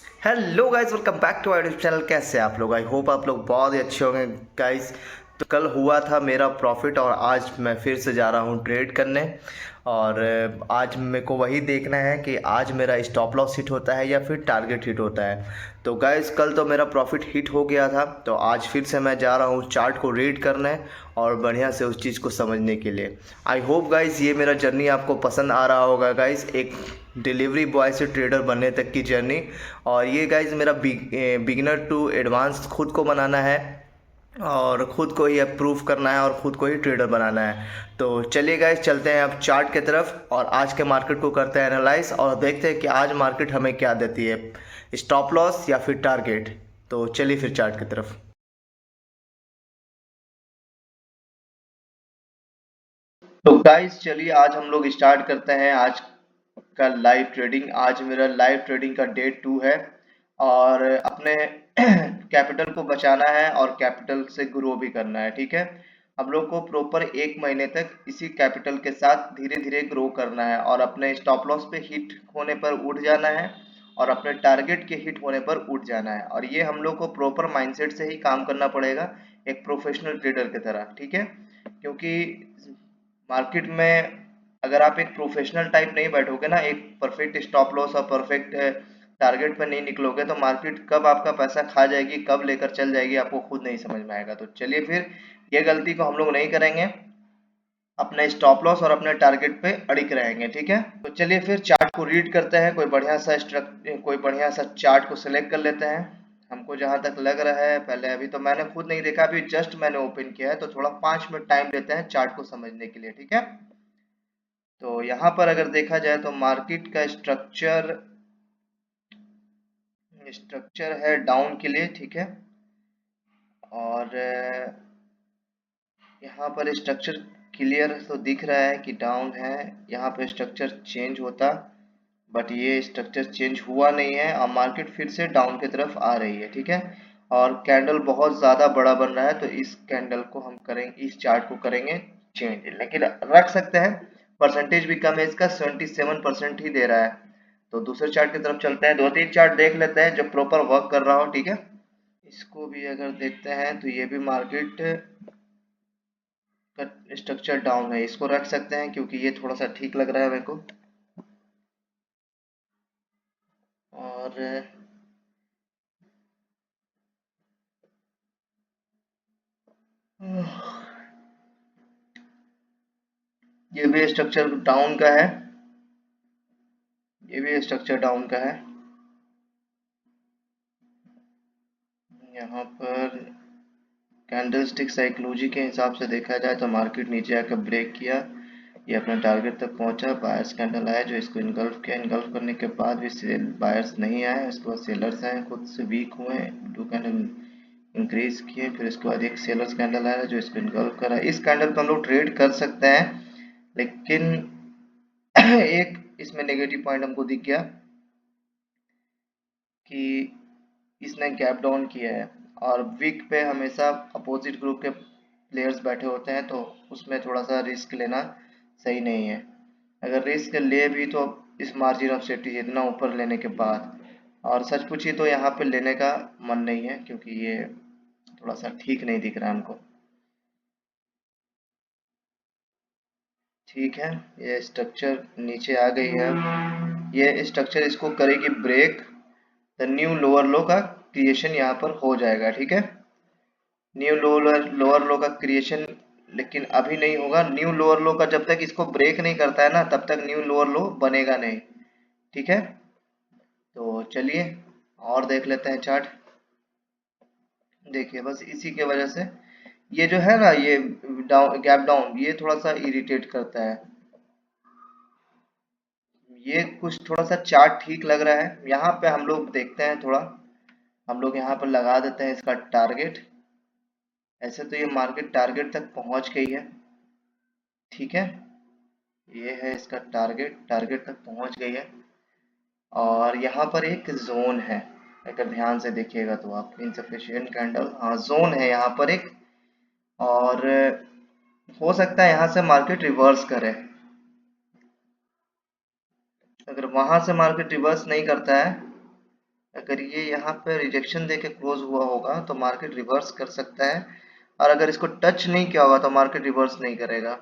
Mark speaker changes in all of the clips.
Speaker 1: Hello guys, welcome back to our channel. कैसे हैं आप लोग? आई होप आप लोग बहुत ही अच्छे होंगे गाइस। तो कल हुआ था मेरा प्रॉफिट और आज मैं फिर से जा रहा हूँ ट्रेड करने। और आज मेरे को वही देखना है कि आज मेरा स्टॉप लॉस हिट होता है या फिर टारगेट हिट होता है। तो गाइस, कल तो मेरा प्रॉफिट हिट हो गया था, तो आज फिर से मैं जा रहा हूँ चार्ट को रीड करने और बढ़िया से उस चीज़ को समझने के लिए। आई होप गाइस ये मेरा जर्नी आपको पसंद आ रहा होगा गाइस, एक डिलीवरी बॉय से ट्रेडर बनने तक की जर्नी। और ये गाइज मेरा बिगिनर टू एडवांस खुद को बनाना है और ख़ुद को ही अप्रूव करना है और ख़ुद को ही ट्रेडर बनाना है। तो चलिए गाइस, चलते हैं अब चार्ट की तरफ और आज के मार्केट को करते हैं एनालाइज और देखते हैं कि आज मार्केट हमें क्या देती है, स्टॉप लॉस या फिर टारगेट। तो चलिए फिर चार्ट की तरफ। तो गाइस चलिए आज हम लोग स्टार्ट करते हैं आज का लाइव ट्रेडिंग। आज मेरा लाइव ट्रेडिंग का डे 2 है और अपने कैपिटल को बचाना है और कैपिटल से ग्रो भी करना है। ठीक है, हम लोग को प्रॉपर 1 महीने तक इसी कैपिटल के साथ धीरे धीरे ग्रो करना है और अपने स्टॉप लॉस पे हिट होने पर उठ जाना है और अपने टारगेट के हिट होने पर उठ जाना है। और ये हम लोग को प्रॉपर माइंडसेट से ही काम करना पड़ेगा, एक प्रोफेशनल ट्रेडर की तरह। ठीक है, क्योंकि मार्केट में अगर आप एक प्रोफेशनल टाइप नहीं बैठोगे ना, एक परफेक्ट स्टॉप लॉस और परफेक्ट टारगेट पर नहीं निकलोगे, तो मार्केट कब आपका पैसा खा जाएगी, कब लेकर चल जाएगी, आपको खुद नहीं समझ में आएगा। तो चलिए फिर ये गलती को हम लोग नहीं करेंगे, अपने स्टॉप लॉस और अपने टारगेट पे अड़िग रहेंगे। ठीक है, तो चलिए फिर चार्ट को रीड करते हैं। कोई बढ़िया सा चार्ट को सिलेक्ट कर लेते हैं। हमको जहां तक लग रहा है, पहले अभी तो मैंने खुद नहीं देखा, अभी जस्ट मैंने ओपन किया है, तो थोड़ा 5 मिनट टाइम लेते हैं चार्ट को समझने के लिए। ठीक है, तो यहाँ पर अगर देखा जाए तो मार्केट का स्ट्रक्चर स्ट्रक्चर है डाउन के लिए। ठीक है, और यहाँ पर स्ट्रक्चर क्लियर तो दिख रहा है कि डाउन है। यहाँ पर स्ट्रक्चर चेंज होता, बट ये स्ट्रक्चर चेंज हुआ नहीं है और मार्केट फिर से डाउन की तरफ आ रही है। ठीक है, और कैंडल बहुत ज़्यादा बड़ा बन रहा है, तो इस कैंडल को हम करेंगे, इस चार्ट को करेंगे चेंज, लेकिन रख सकते हैं। परसेंटेज भी कम है इसका, 77% ही दे रहा है। तो दूसरे चार्ट की तरफ चलते हैं, दो तीन चार्ट देख लेते हैं जो प्रॉपर वर्क कर रहा हो। ठीक है, इसको भी अगर देखते हैं तो ये भी मार्केट का स्ट्रक्चर डाउन है, इसको रख सकते हैं क्योंकि ये थोड़ा सा ठीक लग रहा है मेरे को। और ये भी स्ट्रक्चर डाउन का है, ये भी स्ट्रक्चर डाउन का है। यहाँ पर कैंडलस्टिक साइकोलॉजी के हिसाब से देखा जाए तो मार्केट नीचे आकर ब्रेक किया, ये अपने टारगेट तक पहुंचा, बायर्स कैंडल आया जो इसको इनगल्फ किया, इनगल्फ करने के बाद भी सेल बायर्स नहीं आए, उसके बाद सेलर्स आए, खुद से वीक हुए, दो कैंडल इंक्रीज किए, फिर उसके बाद एक सेलर्स कैंडल आया जो इसको इनगल्फ करा। इस कैंडल पर हम लोग ट्रेड कर सकते हैं, लेकिन एक इसमें नेगेटिव पॉइंट हमको दिख गया कि इसने गैप डाउन किया है और वीक पे हमेशा अपोजिट ग्रुप के प्लेयर्स बैठे होते हैं, तो उसमें थोड़ा सा रिस्क लेना सही नहीं है। अगर रिस्क ले भी तो इस मार्जिन ऑफ सेफ्टी इतना ऊपर लेने के बाद, और सच पूछिए तो यहाँ पे लेने का मन नहीं है क्योंकि ये थोड़ा सा ठीक नहीं दिख रहा है हमको। ठीक है, ये स्ट्रक्चर नीचे आ गई है, ये स्ट्रक्चर इसको करेगी break, the new lower low का क्रिएशन यहाँ पर हो जाएगा। ठीक है, न्यू लोअर लोअर लो का क्रिएशन, लेकिन अभी नहीं होगा। न्यू लोअर लो का जब तक इसको ब्रेक नहीं करता है ना, तब तक न्यू लोअर लो बनेगा नहीं। ठीक है, तो चलिए और देख लेते हैं चार्ट। देखिए, बस इसी के वजह से ये जो है ना, ये डाउन गैप डाउन, ये थोड़ा सा इरिटेट करता है। ये कुछ थोड़ा सा चार्ट ठीक लग रहा है, यहाँ पे हम लोग देखते हैं थोड़ा, हम लोग यहाँ पर लगा देते हैं इसका टारगेट। ऐसे तो ये मार्केट टारगेट तक पहुंच गई है। ठीक है, ये है इसका टारगेट, टारगेट तक पहुंच गई है और यहाँ पर एक जोन है, अगर ध्यान से देखिएगा तो आप, इनसफिशिएंट कैंडल, हाँ जोन है यहाँ पर एक। और हो सकता है यहाँ से मार्केट रिवर्स करे। अगर वहां से मार्केट रिवर्स नहीं करता है अगर ये यहाँ पे रिजेक्शन देके क्लोज हुआ होगा तो मार्केट रिवर्स कर सकता है, और अगर इसको टच नहीं किया होगा तो मार्केट रिवर्स नहीं करेगा।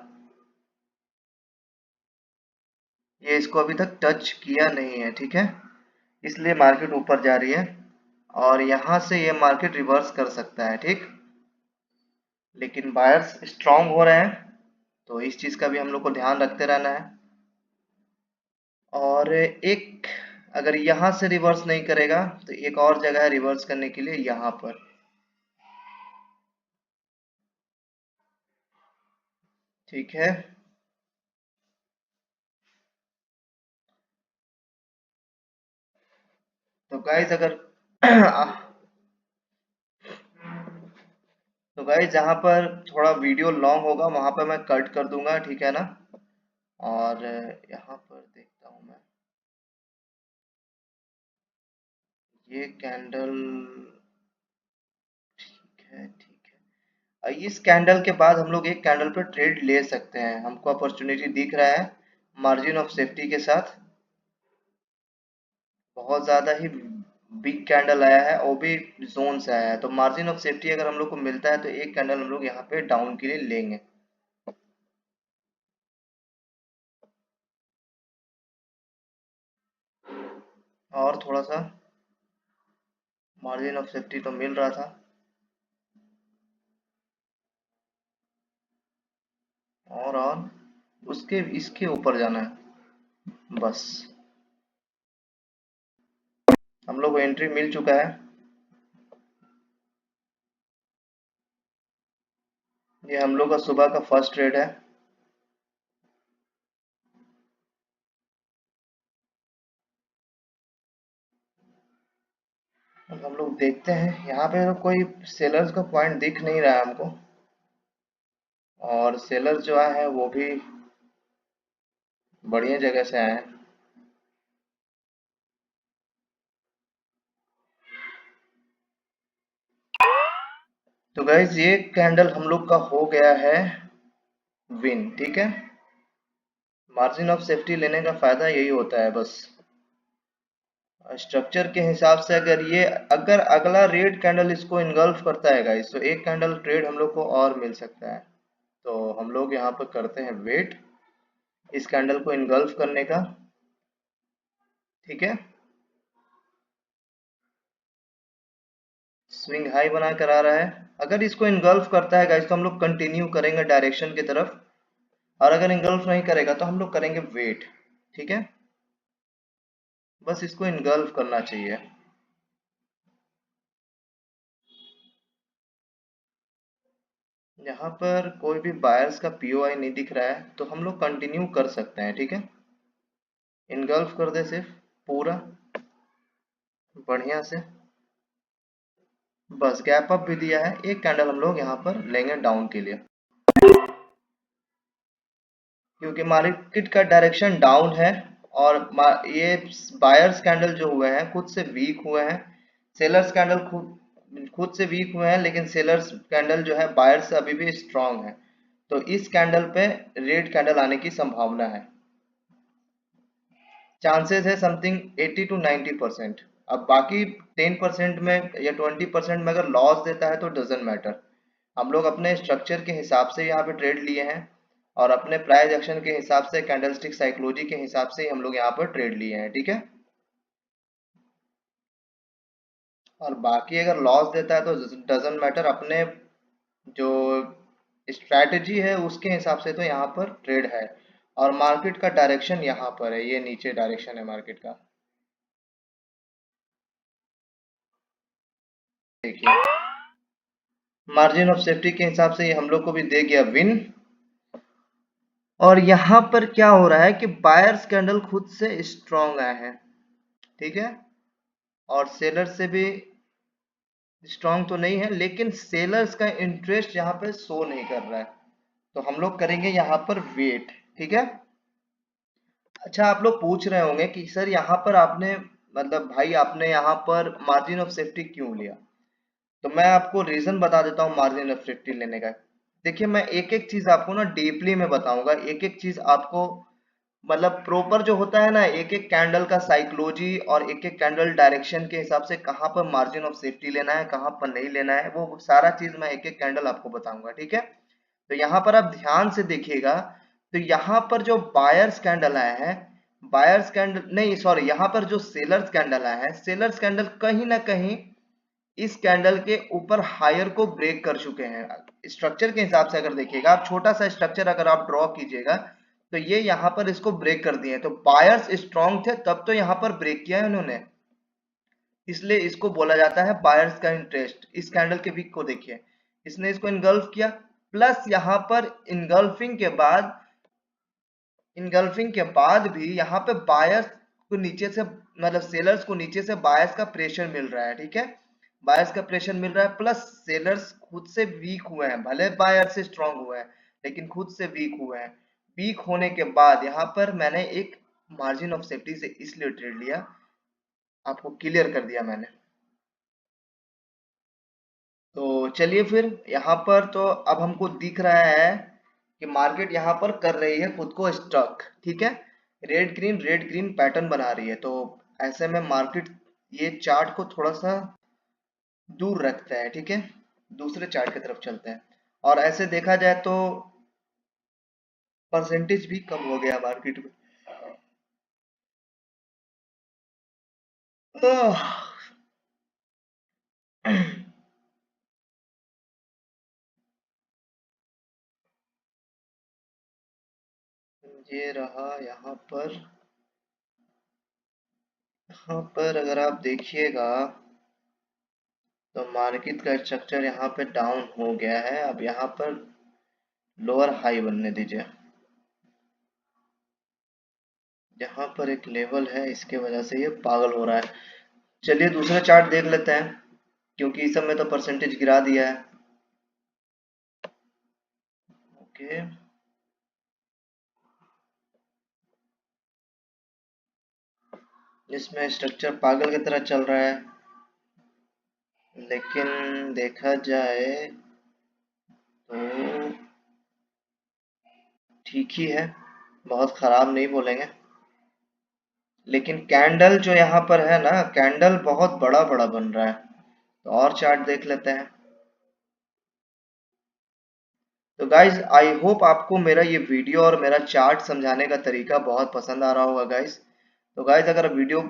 Speaker 1: ये इसको अभी तक टच किया नहीं है, ठीक है, इसलिए मार्केट ऊपर जा रही है, और यहाँ से ये मार्केट रिवर्स कर सकता है, ठीक। लेकिन बायर्स स्ट्रांग हो रहे हैं, तो इस चीज का भी हम लोग को ध्यान रखते रहना है। और एक, अगर यहाँ से रिवर्स नहीं करेगा तो एक और जगह है रिवर्स करने के लिए, यहाँ पर, ठीक है। तो गाइज अगर तो गाइज जहाँ पर थोड़ा वीडियो लॉन्ग होगा वहां पर मैं कट कर दूंगा, ठीक है ना। और यहाँ पर देखता हूँ मैं, ये कैंडल, ठीक है ठीक है। इस कैंडल के बाद हम लोग एक कैंडल पर ट्रेड ले सकते हैं, हमको अपॉर्चुनिटी दिख रहा है मार्जिन ऑफ सेफ्टी के साथ। बहुत ज्यादा ही बिग कैंडल आया है, वो भी जोन से आया है, तो मार्जिन ऑफ सेफ्टी अगर हम लोग को मिलता है तो एक कैंडल हम लोग यहाँ पे डाउन के लिए लेंगे। और थोड़ा सा मार्जिन ऑफ सेफ्टी तो मिल रहा था, और उसके इसके ऊपर जाना है बस। हम लोग को एंट्री मिल चुका है, ये हम लोग का सुबह का फर्स्ट ट्रेड है। अब हम लोग देखते हैं, यहाँ पे तो कोई सेलर्स का पॉइंट दिख नहीं रहा है हमको, और सेलर जो आए हैं वो भी बढ़िया जगह से आए हैं। तो गाइज ये कैंडल हम लोग का हो गया है विन, ठीक है। मार्जिन ऑफ सेफ्टी लेने का फायदा यही होता है बस। स्ट्रक्चर के हिसाब से अगर अगला रेड कैंडल इसको इनगल्फ करता है गाइस, तो एक कैंडल ट्रेड हम लोग को और मिल सकता है। तो हम लोग यहाँ पर करते हैं वेट इस कैंडल को इनगल्फ करने का, ठीक है। स्विंग हाई बना कर आ रहा है, अगर इसको इनगल्फ करता है गाइस तो हम लोग कंटिन्यू करेंगे डायरेक्शन की तरफ, और अगर इनगल्फ नहीं करेगा तो हम लोग करेंगे वेट, ठीक है। बस इसको इनगल्फ करना चाहिए। यहाँ पर कोई भी बायर्स का पीओआई नहीं दिख रहा है, तो हम लोग कंटिन्यू कर सकते हैं, ठीक है। इनगल्फ कर दे सिर्फ पूरा बढ़िया से, बस गैप अप भी दिया है, एक कैंडल हम लोग यहाँ पर लेंगे डाउन के लिए, क्योंकि मार्केट का डायरेक्शन डाउन है, और ये बायर्स कैंडल जो हुए हैं खुद से वीक हुए हैं, सेलर्स कैंडल खुद खुद से वीक हुए हैं, लेकिन सेलर्स कैंडल जो है बायर्स से अभी भी स्ट्रांग है, तो इस कैंडल पे रेड कैंडल आने की संभावना है, चांसेस है समथिंग 80 to 90%। अब बाकी 10% में या 20% में अगर लॉस देता है तो डजेंट मैटर, हम लोग अपने स्ट्रक्चर के हिसाब से यहाँ पे ट्रेड लिए हैं, और अपने प्राइस एक्शन के हिसाब से कैंडलस्टिक साइकोलॉजी के हिसाब से ही हम लोग यहाँ पर ट्रेड लिए हैं, ठीक है। और बाकी अगर लॉस देता है तो डजेंट मैटर, अपने जो स्ट्रैटेजी है उसके हिसाब से तो यहाँ पर ट्रेड है, और मार्केट का डायरेक्शन यहाँ पर है, ये नीचे डायरेक्शन है मार्केट का, देखिए मार्जिन ऑफ सेफ्टी के हिसाब से ये हम लोग को भी दे गया विन। और यहाँ पर क्या हो रहा है कि बायर्स कैंडल खुद से स्ट्रांग आए हैं, ठीक है, और सेलर से भी स्ट्रांग तो नहीं है, लेकिन सेलर्स का इंटरेस्ट यहाँ पे शो नहीं कर रहा है, तो हम लोग करेंगे यहाँ पर वेट, ठीक है। अच्छा, आप लोग पूछ रहे होंगे कि सर यहाँ पर आपने, मतलब भाई आपने यहाँ पर मार्जिन ऑफ सेफ्टी क्यों लिया, तो मैं आपको रीजन बता देता हूँ मार्जिन ऑफ सेफ्टी लेने का। देखिए मैं एक एक चीज आपको ना डीपली में बताऊंगा, एक एक चीज आपको मतलब प्रॉपर जो होता है ना, एक एक कैंडल का साइकोलॉजी और एक एक कैंडल डायरेक्शन के हिसाब से कहाँ पर मार्जिन ऑफ सेफ्टी लेना है, कहाँ पर नहीं लेना है, वो सारा चीज मैं एक एक कैंडल आपको बताऊंगा, ठीक है। तो यहाँ पर आप ध्यान से देखिएगा, तो यहाँ पर जो बायर्स कैंडल आया है, बायर्स कैंडल नहीं सॉरी, यहाँ पर जो सेलर्स कैंडल आया है, सेलर्स कैंडल कहीं ना कहीं इस कैंडल के ऊपर हायर को ब्रेक कर चुके हैं। स्ट्रक्चर के हिसाब से अगर देखिएगा आप, छोटा सा स्ट्रक्चर अगर आप ड्रॉ कीजिएगा, तो ये यहाँ पर इसको ब्रेक कर दिए, तो बायर्स स्ट्रॉन्ग थे तब तो यहाँ पर ब्रेक किया है उन्होंने, इसलिए इसको बोला जाता है बायर्स का इंटरेस्ट। इस कैंडल के वीक को देखिए, इसने इसको इनगल्फ किया, प्लस यहाँ पर इनगल्फिंग के बाद भी यहाँ पे बायर्स को नीचे से, मतलब सेलर्स को नीचे से बायर्स का प्रेशर मिल रहा है, ठीक है। बायर्स का प्रेशर मिल रहा है, प्लस सेलर्स खुद से वीक हुए हैं, भले बायर से स्ट्रांग हुए हैं लेकिन खुद से वीक हुए हैं। वीक होने के बाद यहाँ पर मैंने एक मार्जिन ऑफ सेफ्टी से इसलिए ट्रेड लिया, आपको क्लियर कर दिया मैंने। तो चलिए फिर यहाँ पर तो अब हमको दिख रहा है कि मार्केट यहाँ पर कर रही है खुद को स्टक, ठीक है। रेड ग्रीन पैटर्न बना रही है, तो ऐसे में मार्केट ये चार्ट को थोड़ा सा दूर रखता है, ठीक है। दूसरे चार्ट की तरफ चलते हैं, और ऐसे देखा जाए तो परसेंटेज भी कम हो गया मार्केट में। आह, ये रहा यहाँ पर अगर आप देखिएगा तो मार्केट का स्ट्रक्चर यहाँ पे डाउन हो गया है। अब यहाँ पर लोअर हाई बनने दीजिए, यहाँ पर एक लेवल है, इसके वजह से ये पागल हो रहा है। चलिए दूसरा चार्ट देख लेते हैं, क्योंकि इस सब में तो परसेंटेज गिरा दिया है। ओके, इसमें स्ट्रक्चर पागल की तरह चल रहा है, लेकिन देखा जाए तो ठीक ही है, बहुत खराब नहीं बोलेंगे। लेकिन कैंडल जो यहाँ पर है ना, कैंडल बहुत बड़ा बड़ा बन रहा है। तो और चार्ट देख लेते हैं। तो गाइज आई होप आपको मेरा ये वीडियो और मेरा चार्ट समझाने का तरीका बहुत पसंद आ रहा होगा गाइज। तो गाइज अगर वीडियो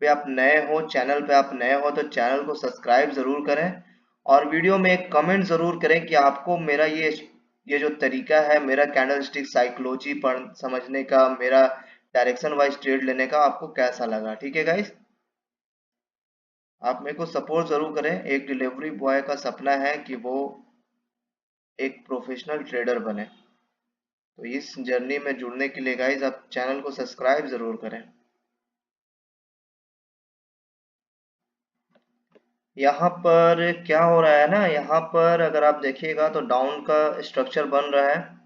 Speaker 1: पे आप नए हो, चैनल पे आप नए हो, तो चैनल को सब्सक्राइब जरूर करें, और वीडियो में एक कमेंट जरूर करें कि आपको मेरा ये जो तरीका है, मेरा कैंडलस्टिक साइकोलॉजी पर समझने का, मेरा डायरेक्शन वाइज ट्रेड लेने का, आपको कैसा लगा, ठीक है गाइज। आप मेरे को सपोर्ट जरूर करें। एक डिलीवरी बॉय का सपना है कि वो एक प्रोफेशनल ट्रेडर बने। तो इस जर्नी में जुड़ने के लिए गाइज आप चैनल को सब्सक्राइब जरूर करें। यहाँ पर क्या हो रहा है ना, यहाँ पर अगर आप देखिएगा तो डाउन का स्ट्रक्चर बन रहा है,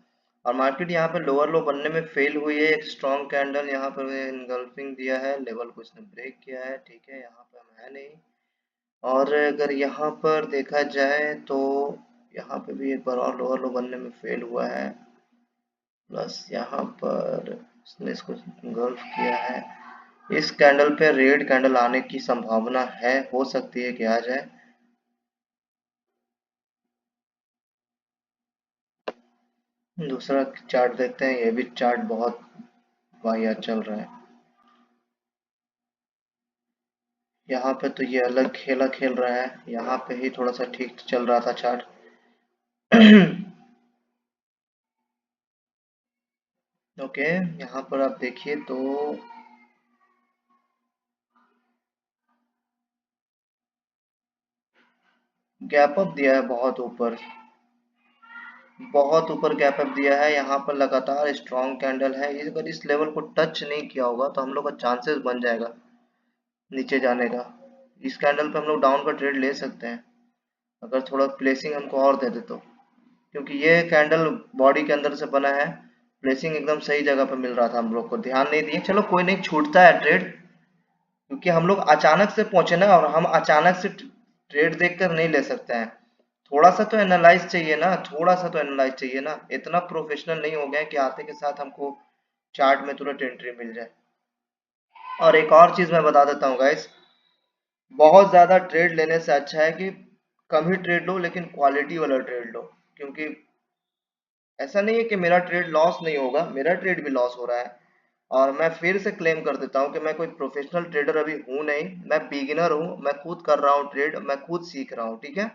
Speaker 1: और मार्केट यहाँ पे लोअर लो बनने में फेल हुई है। एक स्ट्रॉन्ग कैंडल यहाँ पर इनगल्फिंग दिया है, लेवल को इसने ब्रेक किया है, ठीक है, यहाँ पे हम है नहीं। और अगर यहाँ पर देखा जाए तो यहाँ पे भी एक बार और लोअर लो बनने में फेल हुआ है, प्लस यहाँ पर इसने इसको गल्फ किया है। इस कैंडल पे रेड कैंडल आने की संभावना है, हो सकती है कि आ जाए। दूसरा चार्ट देखते हैं, ये भी चार्ट बहुत वाहियात चल रहा है। यहाँ पे तो ये अलग खेला खेल रहा है, यहाँ पे ही थोड़ा सा ठीक चल रहा था चार्ट। ओके, यहाँ पर आप देखिए तो गैप अप दिया है बहुत ऊपर, बहुत ऊपर गैप अप दिया है। यहाँ पर लगातार स्ट्रॉन्ग कैंडल है, अगर इस लेवल को टच नहीं किया होगा तो हम लोग का चांसेस बन जाएगा नीचे जाने का। इस कैंडल पे हम लोग डाउन का ट्रेड ले सकते हैं, अगर थोड़ा प्लेसिंग हमको और दे दे तो, क्योंकि ये कैंडल बॉडी के अंदर से बना है। प्लेसिंग एकदम सही जगह पे मिल रहा था, हम लोग को ध्यान नहीं दिए। चलो कोई नहीं, छूटता है ट्रेड, क्योंकि हम लोग अचानक से पहुंचे ना, और हम अचानक से ट्रेड देखकर नहीं ले सकते हैं। थोड़ा सा तो एनालाइज चाहिए ना, थोड़ा सा तो एनालाइज चाहिए ना। इतना प्रोफेशनल नहीं हो गया कि आते के साथ हमको चार्ट में तुरंत एंट्री मिल जाए। और एक और चीज मैं बता देता हूँ गाइस, बहुत ज्यादा ट्रेड लेने से अच्छा है कि कम ही ट्रेड लो लेकिन क्वालिटी वाला ट्रेड लो। क्योंकि ऐसा नहीं है कि मेरा ट्रेड लॉस नहीं होगा, मेरा ट्रेड भी लॉस हो रहा है। और मैं फिर से क्लेम कर देता हूँ कि मैं कोई प्रोफेशनल ट्रेडर अभी हूँ नहीं, मैं बिगिनर हूँ, मैं खुद कर रहा हूँ ट्रेड, मैं खुद सीख रहा हूँ, ठीक है।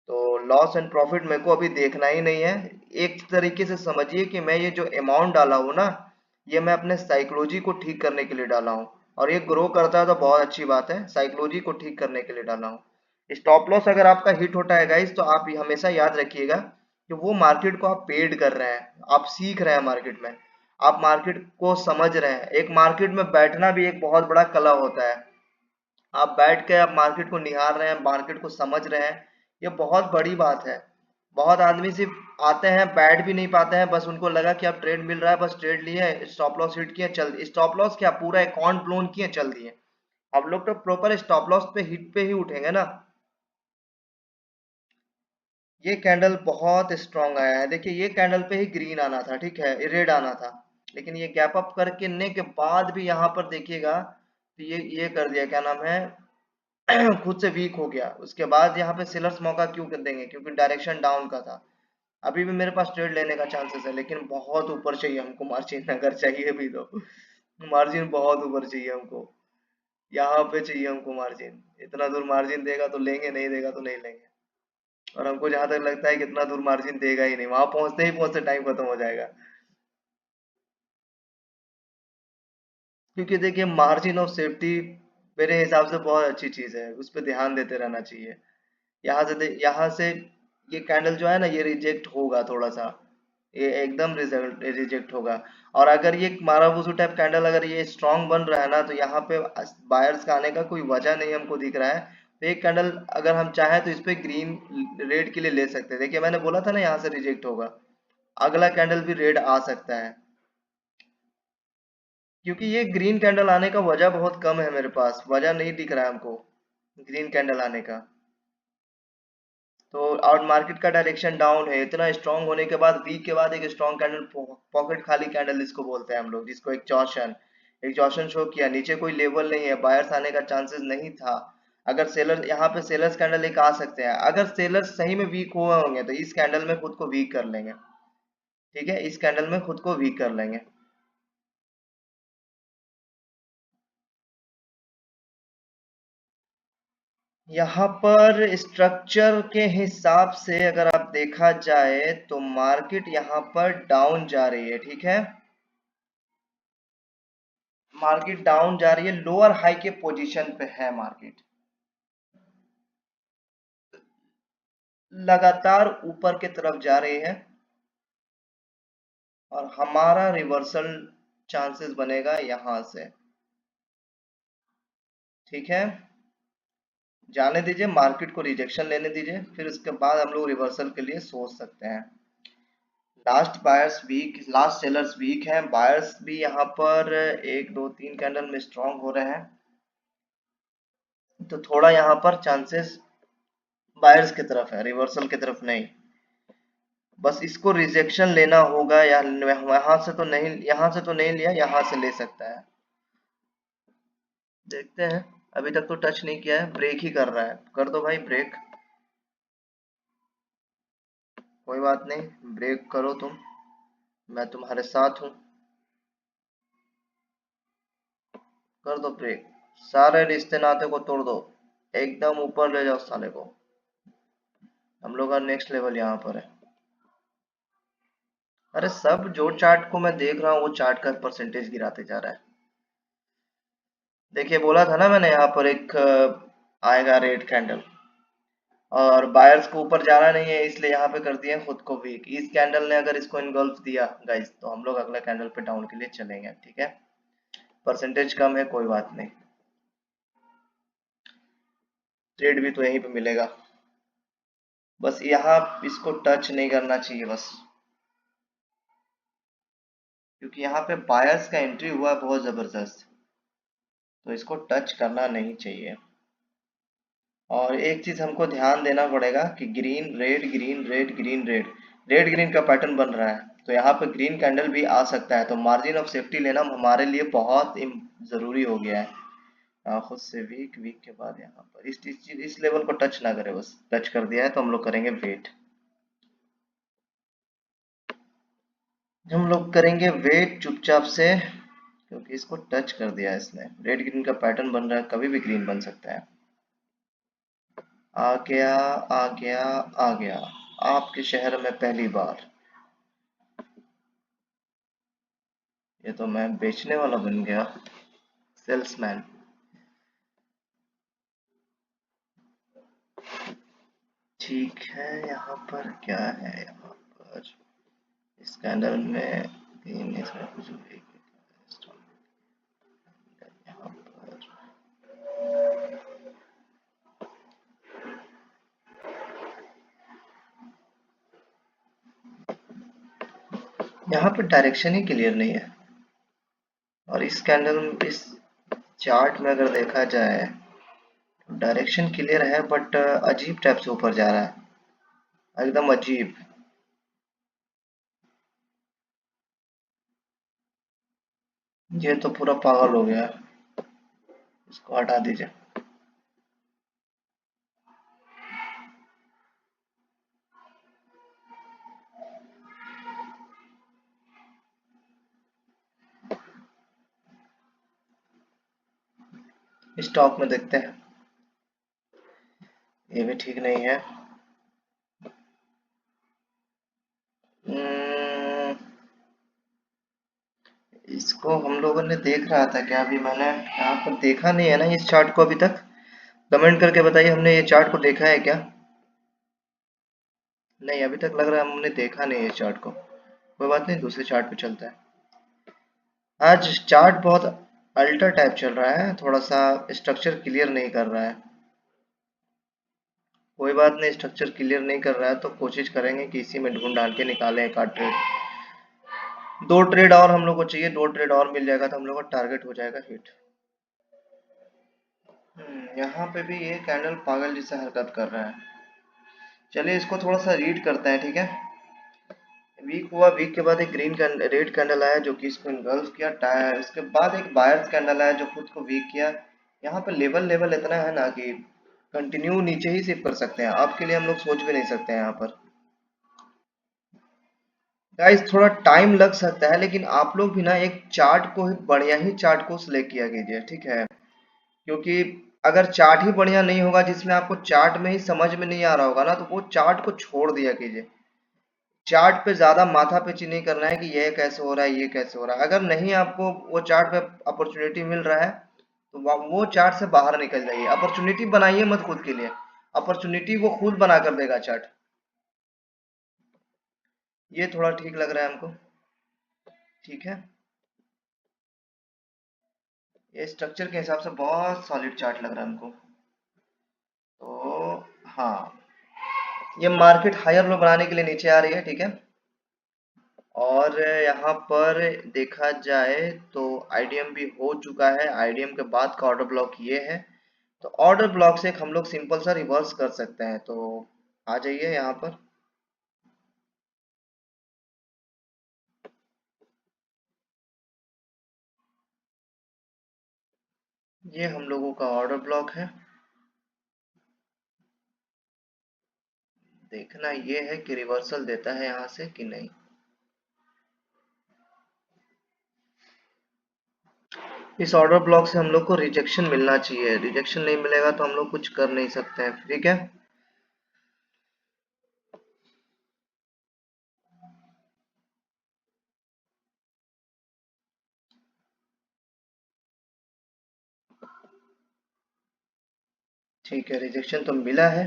Speaker 1: तो लॉस एंड प्रॉफिट मेरे को अभी देखना ही नहीं है। एक तरीके से समझिए कि मैं ये जो अमाउंट डाला हूँ ना, ये मैं अपने साइकोलॉजी को ठीक करने के लिए डाला हूँ। और ये ग्रो करता है तो बहुत अच्छी बात है, साइकोलॉजी को ठीक करने के लिए डाला हूँ। स्टॉप लॉस अगर आपका हिट होता है गाइस, तो आप हमेशा याद रखिएगा कि वो मार्केट को आप पेड कर रहे हैं, आप सीख रहे हैं मार्केट में, आप मार्केट को समझ रहे हैं। एक मार्केट में बैठना भी एक बहुत बड़ा कला होता है। आप बैठ के आप मार्केट को निहार रहे हैं, मार्केट को समझ रहे हैं, ये बहुत बड़ी बात है। बहुत आदमी सिर्फ आते हैं, बैठ भी नहीं पाते हैं, बस उनको लगा कि अब ट्रेड मिल रहा है, बस ट्रेड लिए, स्टॉप लॉस हिट किए, चल स्टॉप लॉस क्या पूरा अकाउंट ब्लोन किए, चल दिए। अब लोग तो प्रॉपर स्टॉप लॉस पे हिट पे ही उठेंगे ना। ये कैंडल बहुत स्ट्रांग आया है, देखिए ये कैंडल पे ही ग्रीन आना था, ठीक है, रेड आना था। लेकिन ये गैप अप करने के बाद भी यहाँ पर देखिएगा तो ये कर दिया, क्या नाम है, खुद से वीक हो गया। उसके बाद यहाँ पे सेलर्स मौका क्यों कर देंगे, क्योंकि डायरेक्शन डाउन का था। अभी भी मेरे पास ट्रेड लेने का चांसेस है, लेकिन बहुत ऊपर चाहिए हमको मार्जिन, अगर चाहिए भी तो मार्जिन बहुत ऊपर चाहिए हमको। यहाँ पे चाहिए हमको मार्जिन, इतना दूर मार्जिन देगा तो लेंगे, नहीं देगा तो नहीं लेंगे। और हमको जहां तक लगता है कि इतना दूर मार्जिन देगा ही नहीं, वहां पहुंचते ही पहुंचते टाइम खत्म हो जाएगा। क्योंकि देखिए मार्जिन ऑफ सेफ्टी मेरे हिसाब से बहुत अच्छी चीज है, उस पर ध्यान देते रहना चाहिए। यहाँ से ये कैंडल जो है ना, ये रिजेक्ट होगा थोड़ा सा, ये एकदम रिजल्ट रिजेक्ट होगा। और अगर ये माराबूजू टाइप कैंडल अगर ये स्ट्रांग बन रहा है ना, तो यहाँ पे बायर्स का आने का कोई वजह नहीं हमको दिख रहा है। तो एक कैंडल अगर हम चाहें तो इस पे ग्रीन रेड के लिए ले सकते हैं। देखिए मैंने बोला था ना यहाँ से रिजेक्ट होगा, अगला कैंडल भी रेड आ सकता है। क्योंकि ये ग्रीन कैंडल आने का वजह बहुत कम है, मेरे पास वजह नहीं दिख रहा है हमको ग्रीन कैंडल आने का। तो और मार्केट का डायरेक्शन डाउन है, इतना स्ट्रांग होने के बाद वीक के बाद एक स्ट्रांग कैंडल, पॉकेट खाली कैंडल इसको बोलते हैं हम लोग, जिसको एक्जॉशन शो किया, नीचे कोई लेवल नहीं है, बायर्स आने का चांसेस नहीं था। अगर सेलर यहाँ पे सेलर्स कैंडल एक आ सकते हैं, अगर सेलर्स सही में वीक हुए होंगे तो इस कैंडल में खुद को वीक कर लेंगे, ठीक है, इस कैंडल में खुद को वीक कर लेंगे। यहाँ पर स्ट्रक्चर के हिसाब से अगर आप देखा जाए तो मार्केट यहाँ पर डाउन जा रही है, ठीक है, मार्केट डाउन जा रही है, लोअर हाई के पोजीशन पे है मार्केट, लगातार ऊपर के तरफ जा रही है। और हमारा रिवर्सल चांसेस बनेगा यहां से, ठीक है। जाने दीजिए, मार्केट को रिजेक्शन लेने दीजिए, फिर उसके बाद हम लोग रिवर्सल के लिए सोच सकते हैं। Last buyers weak, last sellers weak हैं, बायर्स भी यहाँ पर एक दो तीन कैंडल में स्ट्रांग हो रहे हैं, तो थोड़ा यहाँ पर चांसेस बायर्स की तरफ है, रिवर्सल की तरफ नहीं। बस इसको रिजेक्शन लेना होगा, या वहां से तो नहीं, यहाँ से तो नहीं लिया, यहाँ से ले सकता है, देखते हैं। अभी तक तो टच नहीं किया है, ब्रेक ही कर रहा है, कर दो भाई ब्रेक, कोई बात नहीं, ब्रेक करो तुम, मैं तुम्हारे साथ हूँ, कर दो ब्रेक, सारे रिश्ते नाते को तोड़ दो, एकदम ऊपर ले जाओ साले को। हम लोग का नेक्स्ट लेवल यहाँ पर है। अरे सब जो चार्ट को मैं देख रहा हूँ वो चार्ट का परसेंटेज गिराते जा रहा है। देखिए बोला था ना मैंने, यहाँ पर एक आएगा रेड कैंडल, और बायर्स को ऊपर जाना नहीं है, इसलिए यहाँ पे कर दिया खुद को वीक। इस कैंडल ने अगर इसको इनगल्फ दिया गाइस, तो हम लोग अगला कैंडल पे डाउन के लिए चलेंगे, ठीक है। परसेंटेज कम है, कोई बात नहीं, ट्रेड भी तो यहीं पे मिलेगा। बस यहाँ इसको टच नहीं करना चाहिए बस, क्योंकि यहाँ पे बायर्स का एंट्री हुआ है बहुत जबरदस्त, तो इसको टच करना नहीं चाहिए। और एक चीज हमको ध्यान देना पड़ेगा कि green red green red green red, red green का पैटर्न बन रहा है, तो यहाँ पे ग्रीन कैंडल भी आ सकता है, तो मार्जिन ऑफ सेफ्टी लेना हमारे लिए बहुत जरूरी हो गया है। खुद से वीक, वीक के बाद यहाँ पर इस लेवल को टच ना करे, बस टच कर दिया है तो हम लोग करेंगे वेट। हम लोग करेंगे वेट चुपचाप से, क्योंकि इसको टच कर दिया है इसने। रेड ग्रीन का पैटर्न बन रहा है, कभी भी ग्रीन बन सकता है। आ गया, आ गया, आ गया आपके शहर में पहली बार। ये तो मैं बेचने वाला बन गया, सेल्समैन। ठीक है, यहाँ पर क्या है? यहाँ पर इस कैंडल में तीन, इसमें कुछ भी यहाँ पर। यहाँ पर डायरेक्शन ही क्लियर नहीं है, और इस कैंडल में, इस चार्ट में अगर देखा जाए, डायरेक्शन क्लियर है बट अजीब टाइप से ऊपर जा रहा है, एकदम अजीब। ये तो पूरा पागल हो गया, इसको हटा दीजिए। स्टॉक में देखते हैं, ये भी ठीक नहीं है। हम्म, इसको हम लोगों ने देख रहा था क्या? अभी मैंने यहाँ पर देखा नहीं है ना इस चार्ट को अभी तक। कमेंट करके बताइए, हमने ये चार्ट को देखा है क्या? नहीं, अभी तक लग रहा है हमने देखा नहीं है चार्ट को। कोई बात नहीं, दूसरे चार्ट पे चलता है। आज चार्ट बहुत अल्टर टाइप चल रहा है, थोड़ा सा स्ट्रक्चर क्लियर नहीं कर रहा है। कोई बात नहीं, स्ट्रक्चर क्लियर नहीं कर रहा है तो कोशिश करेंगे कि इसी में ढूंढ डाल के निकालें एक आध ट्रेड। दो ट्रेड और हम लोग को चाहिए, दो ट्रेड और मिल जाएगा तो हम लोग का टारगेट हो जाएगा हिट। यहाँ पे भी ये कैंडल पागल जैसा हरकत कर रहा है। चलिए इसको थोड़ा सा रीड करते हैं, ठीक है। वीक हुआ, वीक के बाद एक रेड कैंडल आया जो कि इसको इनगल्फ किया। इसके बाद एक बायर्स कैंडल आया जो खुद को वीक किया। यहाँ पे लेवल इतना है ना कि कंटिन्यू नीचे ही सिप कर सकते हैं, आपके लिए हम लोग सोच भी नहीं सकते हैं यहाँ पर। गाइस थोड़ा टाइम लग सकता है, लेकिन आप लोग भी ना एक चार्ट को ही, बढ़िया ही चार्ट को सिलेक्ट किया कीजिए, ठीक है। क्योंकि अगर चार्ट ही बढ़िया नहीं होगा, जिसमें आपको चार्ट में ही समझ में नहीं आ रहा होगा ना, तो वो चार्ट को छोड़ दिया कीजिए। चार्ट पे ज्यादा माथा पेची नहीं करना है कि ये कैसे हो रहा है, ये कैसे हो रहा है। अगर नहीं आपको वो चार्ट पे अपॉर्चुनिटी मिल रहा है तो वो चार्ट से बाहर निकल जाइए। अपॉर्चुनिटी बनाइए मत खुद के लिए, अपॉर्चुनिटी वो खुद बना कर देगा चार्ट। ये थोड़ा ठीक लग रहा है हमको, ठीक है। ये स्ट्रक्चर के हिसाब से बहुत सॉलिड चार्ट लग रहा है हमको। तो हाँ, ये मार्केट हायर लो बनाने के लिए नीचे आ रही है, ठीक है। और यहाँ पर देखा जाए तो आईडीएम भी हो चुका है, आईडीएम के बाद का ऑर्डर ब्लॉक ये है। तो ऑर्डर ब्लॉक से एक हम लोग सिंपल सा रिवर्स कर सकते हैं, तो आ जाइए यहाँ पर। ये हम लोगों का ऑर्डर ब्लॉक है। देखना ये है कि रिवर्सल देता है यहाँ से कि नहीं। इस ऑर्डर ब्लॉक से हम लोग को रिजेक्शन मिलना चाहिए, रिजेक्शन नहीं मिलेगा तो हम लोग कुछ कर नहीं सकते हैं, ठीक है। ठीक है, रिजेक्शन तो मिला है।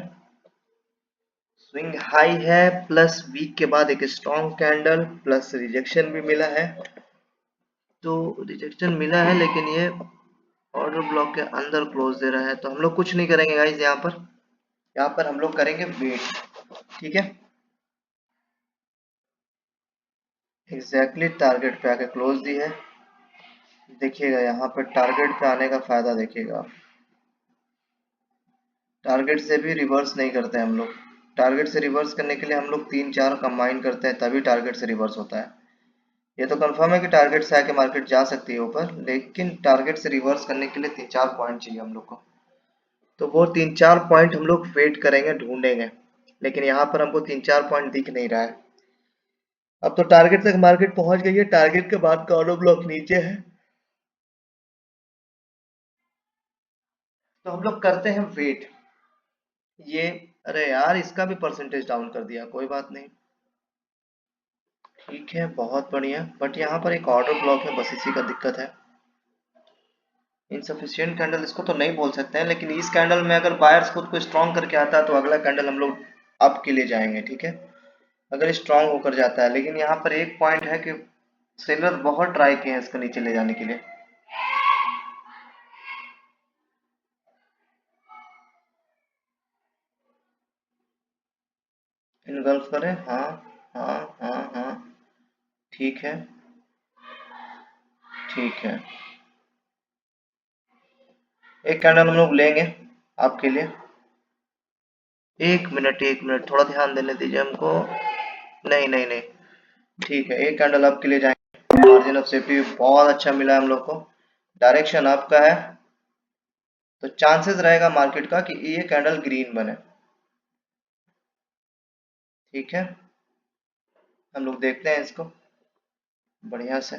Speaker 1: स्विंग हाई है, प्लस वीक के बाद एक स्ट्रॉन्ग कैंडल, प्लस रिजेक्शन भी मिला है। तो रिजेक्शन मिला है, लेकिन ये ऑर्डर ब्लॉक के अंदर क्लोज दे रहा है, तो हम लोग कुछ नहीं करेंगे गाइस। यहाँ पर हम लोग करेंगे वेट, ठीक है। एग्जैक्टली टारगेट पे आके क्लोज दी है। देखिएगा यहाँ पर टारगेट पे आने का फायदा देखिएगा, टारगेट से भी रिवर्स नहीं करते हम लोग। टारगेट से रिवर्स करने के लिए हम लोग 3-4 कंबाइन करते हैं, तभी टारगेट से रिवर्स होता है। ये तो कंफर्म है कि टारगेट से आके मार्केट जा सकती है ऊपर, लेकिन टारगेट से रिवर्स करने के लिए 3-4 पॉइंट चाहिए हम लोग को। तो वो 3-4 पॉइंट हम लोग वेट करेंगे, ढूंढेंगे, लेकिन यहाँ पर हमको 3-4 पॉइंट दिख नहीं रहा है। अब तो टारगेट तक मार्केट पहुंच गई है, टारगेट के बाद का ऑर्डर ब्लॉक नीचे है, तो हम लोग करते हैं वेट। ये, अरे यार इसका भी परसेंटेज डाउन कर दिया, कोई बात नहीं, ठीक है, बहुत बढ़िया। बट यहाँ पर एक ऑर्डर ब्लॉक है, बस इसी का दिक्कत है। इनसफिशियंट कैंडल इसको तो नहीं बोल सकते हैं, लेकिन इस कैंडल में अगर बायर्स खुद को स्ट्रॉन्ग करके आता है तो अगला कैंडल हम लोग अप के लिए जाएंगे, ठीक है, अगर स्ट्रॉन्ग होकर जाता है। लेकिन यहाँ पर एक पॉइंट है कि सेलर बहुत ट्राई किए हैं इसको नीचे ले जाने के लिए। इनगल्फ करें, हाँ हाँ हाँ हाँ, ठीक है, ठीक है, एक कैंडल हम लोग लेंगे आपके लिए। एक मिनट, एक मिनट, थोड़ा ध्यान देने दीजिए हमको। नहीं नहीं नहीं, ठीक है, एक कैंडल आपके लिए जाएंगे। मार्जिन ऑफ सेफ्टी बहुत अच्छा मिला है हम लोग को, डायरेक्शन आपका है, तो चांसेस रहेगा मार्केट का कि ये कैंडल ग्रीन बने, ठीक है। हम लोग देखते हैं इसको बढ़िया से।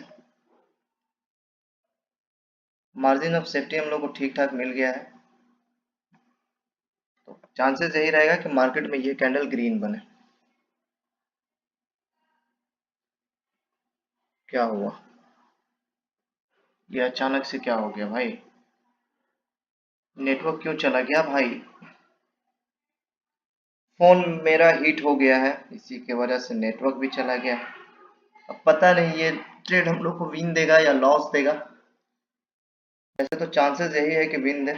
Speaker 1: मार्जिन ऑफ सेफ्टी हम लोग को ठीक ठाक मिल गया है, तो चांसेस यही रहेगा कि मार्केट में ये कैंडल ग्रीन बने। क्या हुआ, ये अचानक से क्या हो गया भाई, नेटवर्क क्यों चला गया भाई? फोन मेरा हीट हो गया है, इसी के वजह से नेटवर्क भी चला गया। अब पता नहीं ये ट्रेड हम लोग को विन देगा या लॉस देगा। वैसे तो चांसेस यही है कि विन दे।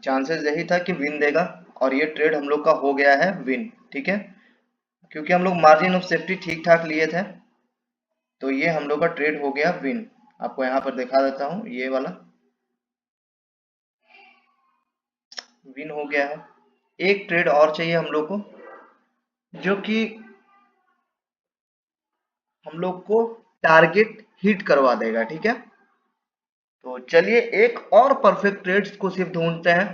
Speaker 1: चांसेस यही था कि विन देगा, और ये ट्रेड हम लोग का हो गया है विन, ठीक है, क्योंकि हम लोग मार्जिन ऑफ सेफ्टी ठीक ठाक लिए थे, तो ये हम लोग का ट्रेड हो गया विन। आपको यहाँ पर दिखा देता हूँ, ये वाला विन हो गया है। एक ट्रेड और चाहिए हम लोग को, जो कि हम लोग को टारगेट हिट करवा देगा, ठीक है। तो चलिए एक और परफेक्ट ट्रेड्स को सिर्फ ढूंढते हैं,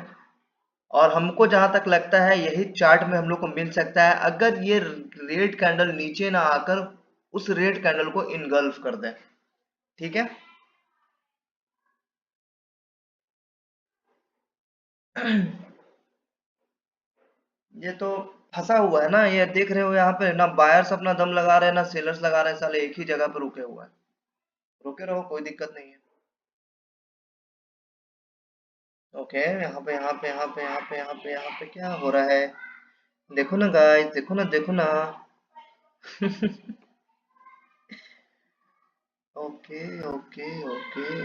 Speaker 1: और हमको जहां तक लगता है यही चार्ट में हम लोग को मिल सकता है, अगर ये रेड कैंडल नीचे ना आकर उस रेड कैंडल को इनगल्फ कर दे, ठीक है। ये तो फंसा हुआ है ना, ये देख रहे हो, यहाँ पे ना बायर्स अपना दम लगा रहे हैं ना सेलर्स लगा रहे हैं, साले एक ही जगह पे रुके हुए हैं। रुके रहो, कोई दिक्कत नहीं है। ओके, यहाँ पे यहाँ पे यहाँ पे यहाँ पे यहाँ पे यहाँ पे क्या हो रहा है, देखो ना गाइस, देखो ना, देखो ना। ओके ओके ओके,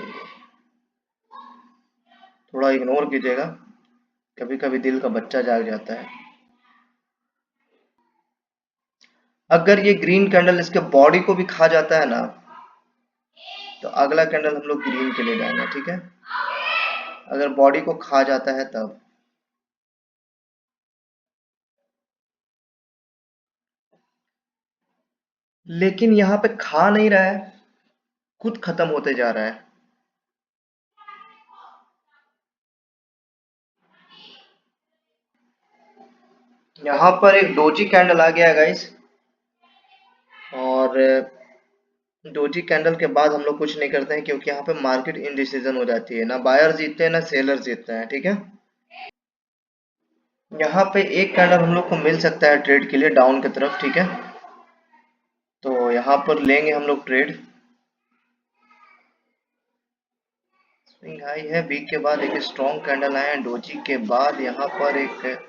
Speaker 1: थोड़ा इग्नोर कीजिएगा, कभी कभी दिल का बच्चा जाग जाता है। अगर ये ग्रीन कैंडल इसके बॉडी को भी खा जाता है ना, तो अगला कैंडल हम लोग ग्रीन के लिए जाएंगे, ठीक है, अगर बॉडी को खा जाता है तब। लेकिन यहाँ पे खा नहीं रहा है, खुद खत्म होते जा रहा है। यहाँ पर एक डोजी कैंडल आ गया है गाइस, और डोजी कैंडल के बाद हम लोग कुछ नहीं करते हैं, क्योंकि यहाँ पे मार्केट इनडिसीजन हो जाती है, ना बायर जीतते हैं ना सेलर जीतते हैं, ठीक है। यहाँ पे एक कैंडल हम लोग को मिल सकता है ट्रेड के लिए डाउन की तरफ, ठीक है, तो यहाँ पर लेंगे हम लोग ट्रेड। स्विंग हाई है, वीक के बाद एक स्ट्रॉन्ग कैंडल आया है, डोजी के बाद यहाँ पर एक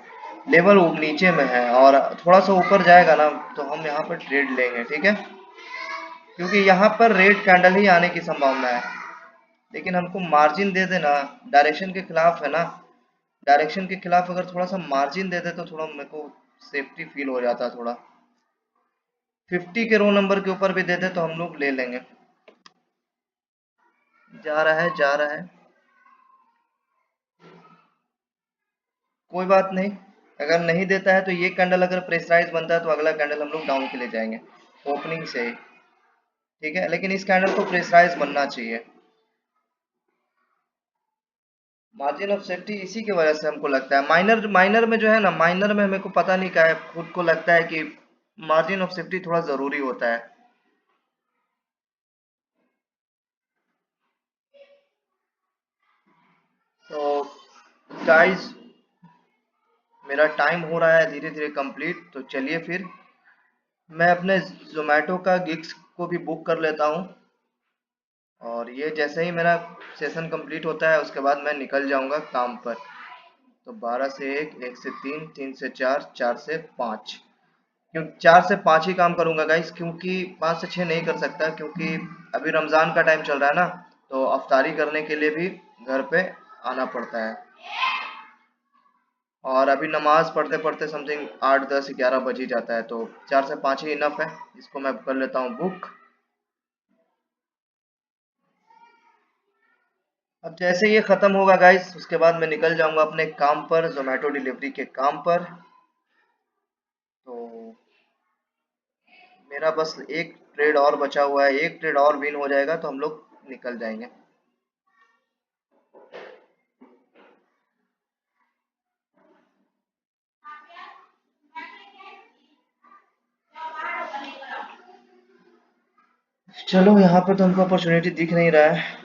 Speaker 1: लेवल नीचे में है, और थोड़ा सा ऊपर जाएगा ना तो हम यहाँ पर ट्रेड लेंगे, ठीक है, क्योंकि यहाँ पर रेड कैंडल ही आने की संभावना है। लेकिन हमको मार्जिन दे देना, डायरेक्शन के खिलाफ है ना, डायरेक्शन के खिलाफ अगर थोड़ा सा मार्जिन दे दे तो थोड़ा मेरे को सेफ्टी फील हो जाता है थोड़ा। 50 के रो नंबर के ऊपर भी दे दे तो हम लोग ले लेंगे। जा रहा है, जा रहा है, कोई बात नहीं, अगर नहीं देता है तो ये कैंडल अगर प्रेशराइज बनता है तो अगला कैंडल हम लोग डाउन के लिए जाएंगे ओपनिंग से ही। ठीक है, लेकिन इस कैंडल को प्रेशराइज बनना चाहिए। मार्जिन ऑफ सेफ्टी इसी की वजह से हमको लगता है, माइनर माइनर में जो है ना, माइनर में मेरे को पता नहीं क्या है, खुद को लगता है कि मार्जिन ऑफ सेफ्टी थोड़ा जरूरी होता है। तो गाइस, मेरा टाइम हो रहा है धीरे धीरे कंप्लीट, तो चलिए फिर मैं अपने जोमेटो का गिग्स को भी बुक कर लेता हूँ। और ये जैसे ही मेरा सेशन कंप्लीट होता है उसके बाद मैं निकल जाऊंगा काम पर। तो 12 से 1, 1 से 3, 3 से 4, 4 से 5, क्यों 4 से 5 ही काम करूंगा गाइस, क्योंकि 5 से 6 नहीं कर सकता, क्योंकि अभी रमजान का टाइम चल रहा है ना, तो अफ्तारी करने के लिए भी घर पे आना पड़ता है। और अभी नमाज पढ़ते पढ़ते समथिंग 8, 10, 11 बज ही जाता है, तो 4 से 5 ही इनफ है। इसको मैं कर लेता हूँ बुक। अब जैसे ये खत्म होगा गाइस, उसके बाद मैं निकल जाऊंगा अपने काम पर, जोमेटो डिलीवरी के काम पर। तो मेरा बस एक ट्रेड और बचा हुआ है, एक ट्रेड और विन हो जाएगा तो हम लोग निकल जाएंगे। चलो, यहाँ पे तो हमको अपॉर्चुनिटी दिख नहीं रहा है।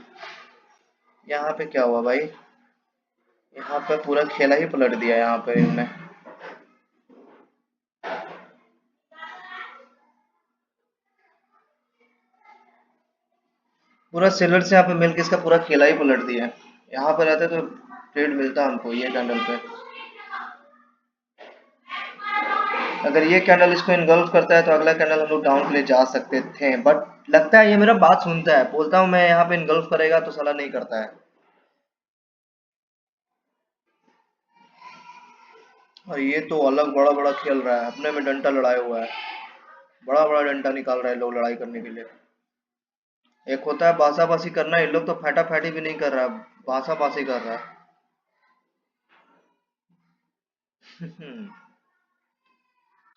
Speaker 1: यहाँ पे क्या हुआ भाई? यहाँ पे पूरा खेला ही पलट दिया यहाँ पे इनने। पूरा सेलर से यहाँ पे मिलके इसका पूरा खेला ही पलट दिया है। यहाँ पे रहते तो ट्रेड मिलता हमको ये कैंडल पे। अगर ये कैंडल इसको इनगल्फ करता है तो अगला कैंडल हम लोग डाउन के लिए जा सकते थे, बट लगता है ये मेरा बात सुनता है। बोलता हूँ मैं यहाँ पे इनगल्फ करेगा तो साला नहीं करता है। और ये तो अलग बड़ा बड़ा खेल रहा है, अपने में डंडा लड़ाया हुआ है। बड़ा बड़ा डंडा निकाल रहा है लोग लड़ाई करने के लिए। एक होता है बासा बासी करना, ये लोग तो फैटा फैटी भी नहीं कर रहा, बासा बासी कर रहा है।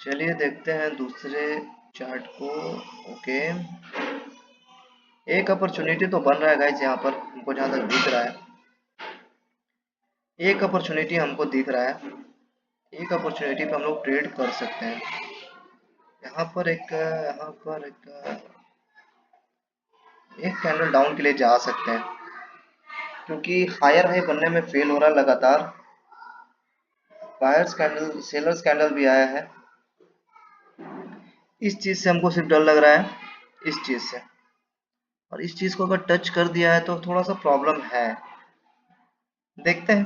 Speaker 1: चलिए देखते हैं दूसरे चार्ट को। ओके, एक अपॉर्चुनिटी तो बन रहा है गाइस, यहाँ पर हमको जहाँ तक दिख रहा है एक अपॉर्चुनिटी हमको दिख रहा है। एक अपॉर्चुनिटी पे हम लोग ट्रेड कर सकते हैं। यहाँ पर एक कैंडल डाउन के लिए जा सकते हैं, क्योंकि हायर हाई बनने में फेल हो रहा है लगातार। बायर्स कैंडल, सेलर्स कैंडल भी आया है। इस चीज से हमको सिर्फ डर लग रहा है, इस चीज से। और इस चीज को अगर टच कर दिया है तो थोड़ा सा प्रॉब्लम है, देखते हैं।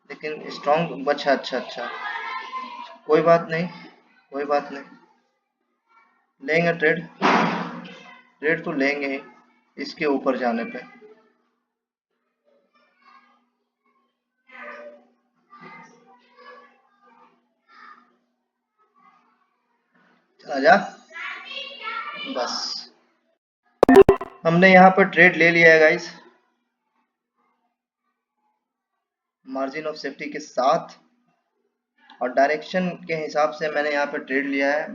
Speaker 1: लेकिन स्ट्रॉन्ग, अच्छा अच्छा अच्छा, कोई बात नहीं, कोई बात नहीं, लेंगे ट्रेड, ट्रेड तो लेंगे ही इसके ऊपर जाने पे। चला जा, बस हमने यहाँ पर ट्रेड ले लिया है गाइस, मार्जिन ऑफ सेफ्टी के साथ। और डायरेक्शन के हिसाब से मैंने यहाँ पे ट्रेड लिया है,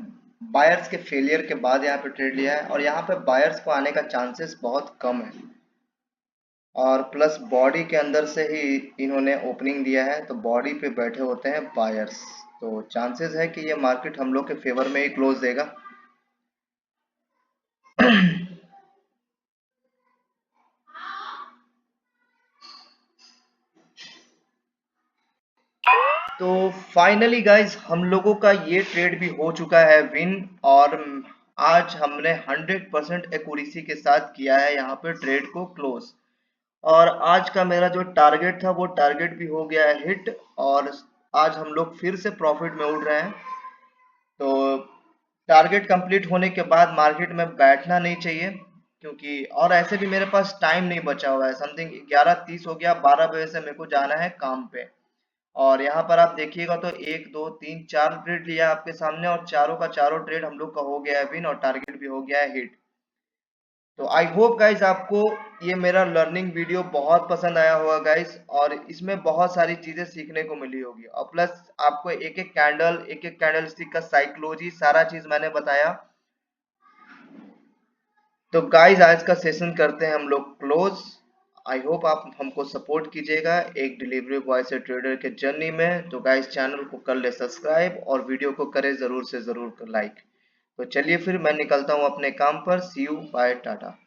Speaker 1: बायर्स के फेलियर के बाद यहाँ पे ट्रेड लिया है। और यहाँ पे बायर्स को आने का चांसेस बहुत कम है। और प्लस बॉडी के अंदर से ही इन्होंने ओपनिंग दिया है, तो बॉडी पे बैठे होते हैं बायर्स। तो चांसेस है कि ये मार्केट हम लोग के फेवर में ही क्लोज देगा। तो फाइनली गाइज, हम लोगों का ये ट्रेड भी हो चुका है विन। और आज हमने 100% एक्यूरेसी के साथ किया है यहाँ पे ट्रेड को क्लोज। और आज का मेरा जो टारगेट था वो टारगेट भी हो गया है हिट। और आज हम लोग फिर से प्रॉफिट में उड़ रहे हैं। तो टारगेट कंप्लीट होने के बाद मार्केट में बैठना नहीं चाहिए, क्योंकि और ऐसे भी मेरे पास टाइम नहीं बचा हुआ है, समथिंग 11:30 हो गया, 12 बजे से मेरे को जाना है काम पे। और यहाँ पर आप देखिएगा तो 1, 2, 3, 4 ट्रेड लिया आपके सामने, और चारों का चारों ट्रेड हम लोग का हो गया है विन, और टारगेट भी हो गया है हिट। तो आई होप गाइज आपको ये मेरा लर्निंग वीडियो बहुत पसंद आया होगा गाइज, और इसमें बहुत सारी चीजें सीखने को मिली होगी, और प्लस आपको एक एक कैंडल स्टिक का साइकोलॉजी सारा चीज मैंने बताया। तो गाइज आज का सेशन करते हैं हम लोग क्लोज। आई होप आप हमको सपोर्ट कीजिएगा एक डिलीवरी बॉय से ट्रेडर के जर्नी में। तो गाइज चैनल को कर ले सब्सक्राइब और वीडियो को करें जरूर से जरूर लाइक। तो चलिए फिर मैं निकलता हूँ अपने काम पर। सी यू, बाय, टाटा।